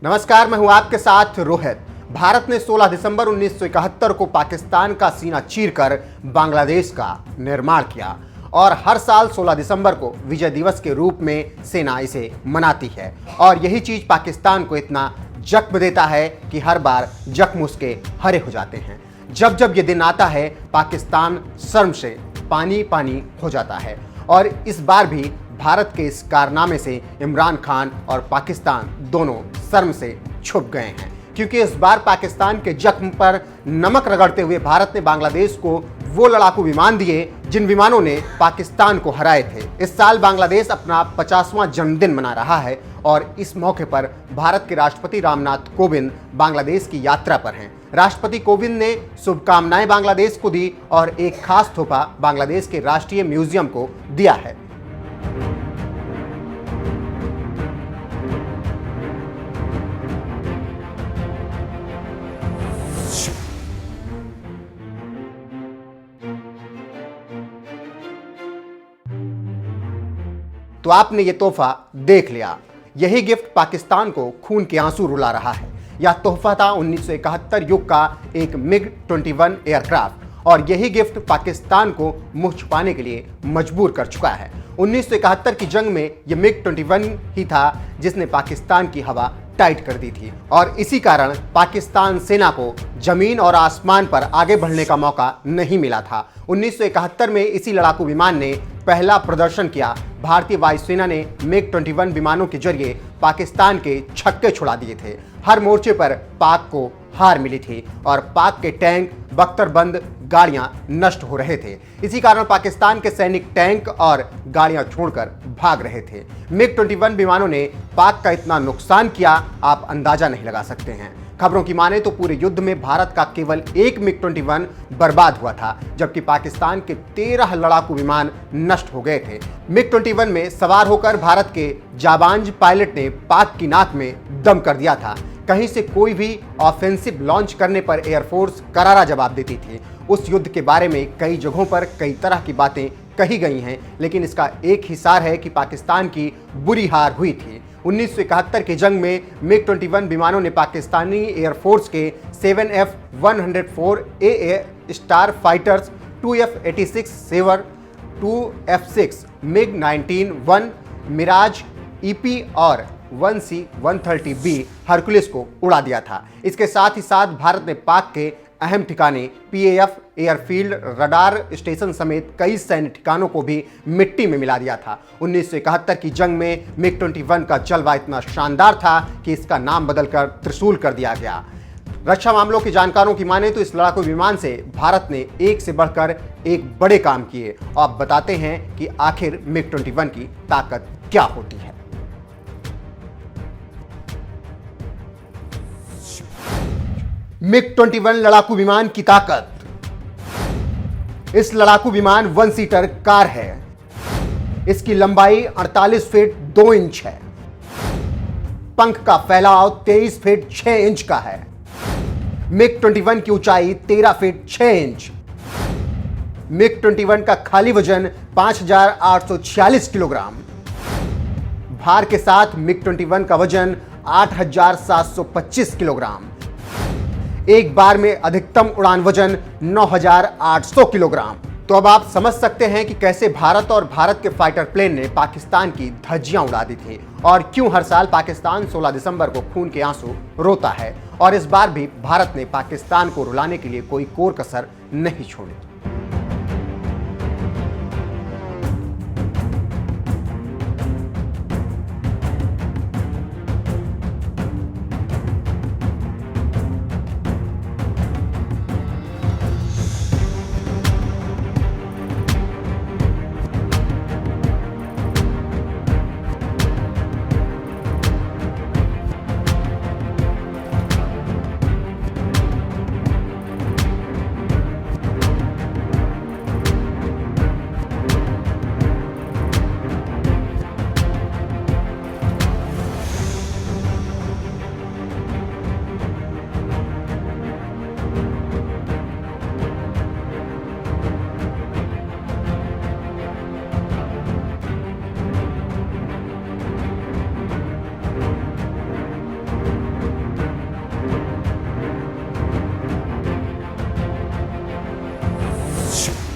नमस्कार, मैं हूं आपके साथ रोहित। भारत ने 16 दिसंबर 1971 को पाकिस्तान का सीना चीरकर बांग्लादेश का निर्माण किया और हर साल 16 दिसंबर को विजय दिवस के रूप में सेना इसे मनाती है। और यही चीज पाकिस्तान को इतना जख्म देता है कि हर बार जख्म उसके हरे हो जाते हैं। जब जब ये दिन आता है, पाकिस्तान शर्म से पानी पानी हो जाता है। और इस बार भी भारत के इस कारनामे से इमरान खान और पाकिस्तान दोनों शर्म से छुप गए हैं, क्योंकि इस बार पाकिस्तान के जख्म पर नमक रगड़ते हुए भारत ने बांग्लादेश को वो लड़ाकू विमान दिए जिन विमानों ने पाकिस्तान को हराए थे। इस साल बांग्लादेश अपना 50वां जन्मदिन मना रहा है और इस मौके पर भारत के राष्ट्रपति रामनाथ कोविंद बांग्लादेश की यात्रा पर हैं। राष्ट्रपति कोविंद ने शुभकामनाएं बांग्लादेश को दी और एक खास तोहफा बांग्लादेश के राष्ट्रीय म्यूजियम को दिया है। तो आपने ये तोहफा देख लिया। यही गिफ्ट पाकिस्तान को खून के आंसू रुला रहा है। यह तोहफा था 1971 युग का एक MiG-21 एयरक्राफ्ट और यही गिफ्ट पाकिस्तान को मुंह छुपाने के लिए मजबूर कर चुका है। 1971 की जंग में यह MiG-21 ही था जिसने पाकिस्तान की हवा टाइट कर दी थी और इसी कारण पाकिस्तान सेना को जमीन और आसमान पर आगे बढ़ने का मौका नहीं मिला था। 1971 में इसी लड़ाकू विमान ने पहला प्रदर्शन किया। भारतीय वायुसेना ने MiG-21 विमानों के जरिए पाकिस्तान के छक्के छुड़ा दिए थे। हर मोर्चे पर पाक को हार मिली थी और पाक के टैंक, बख्तरबंद गाड़ियां नष्ट हो रहे थे। इसी कारण पाकिस्तान के सैनिक टैंक और गाड़ियां छोड़कर भाग रहे थे। MiG-21 विमानों ने पाक का इतना नुकसान किया, आप अंदाजा नहीं लगा सकते हैं। खबरों की माने तो पूरे युद्ध में भारत का केवल एक MiG-21 बर्बाद हुआ था, जबकि पाकिस्तान के 13 लड़ाकू विमान नष्ट हो गए थे। MiG-21 में सवार होकर भारत के जाबांज पायलट ने पाक की नाक में दम कर दिया था। कहीं से कोई भी ऑफेंसिव लॉन्च करने पर एयरफोर्स करारा जवाब देती थी। उस युद्ध के बारे में कई जगहों पर कई तरह की बातें कही गई हैं, लेकिन इसका एक ही सार है कि पाकिस्तान की बुरी हार हुई थी। 1971 की जंग में MiG-21 विमानों ने पाकिस्तानी एयरफोर्स के 7F-104A star fighters, 2F-86 Sabre, 2F-6 MiG-19-1 Mirage EP और 1C-130B हरकुलिस को उड़ा दिया था। इसके साथ ही साथ भारत ने पाक के अहम ठिकाने PAF एयरफील्ड, रडार स्टेशन समेत कई सैन्य ठिकानों को भी मिट्टी में मिला दिया था। 1971 की जंग में MiG-21 का जलवा इतना शानदार था कि इसका नाम बदलकर त्रिशूल कर दिया गया। रक्षा मामलों के जानकारों की माने तो इस लड़ाकू विमान से भारत ने एक से बढ़कर एक बड़े काम किए। अब बताते हैं कि आखिर MiG-21 की ताकत क्या होती है। MiG-21 लड़ाकू विमान की ताकत। इस लड़ाकू विमान 1 सीटर कार है। इसकी लंबाई 48 फीट 2 इंच है। पंख का फैलाव 23 फीट 6 इंच का है। MiG-21 की ऊंचाई 13 फीट 6 इंच। MiG-21 का खाली वजन 5,846 किलोग्राम। भार के साथ MiG-21 का वजन 8,725 किलोग्राम। एक बार में अधिकतम उड़ान वजन 9,800 किलोग्राम। तो अब आप समझ सकते हैं कि कैसे भारत और भारत के फाइटर प्लेन ने पाकिस्तान की धज्जियां उड़ा दी थी और क्यों हर साल पाकिस्तान 16 दिसंबर को खून के आंसू रोता है। और इस बार भी भारत ने पाकिस्तान को रुलाने के लिए कोई कोर कसर नहीं छोड़ी। नमस्कार।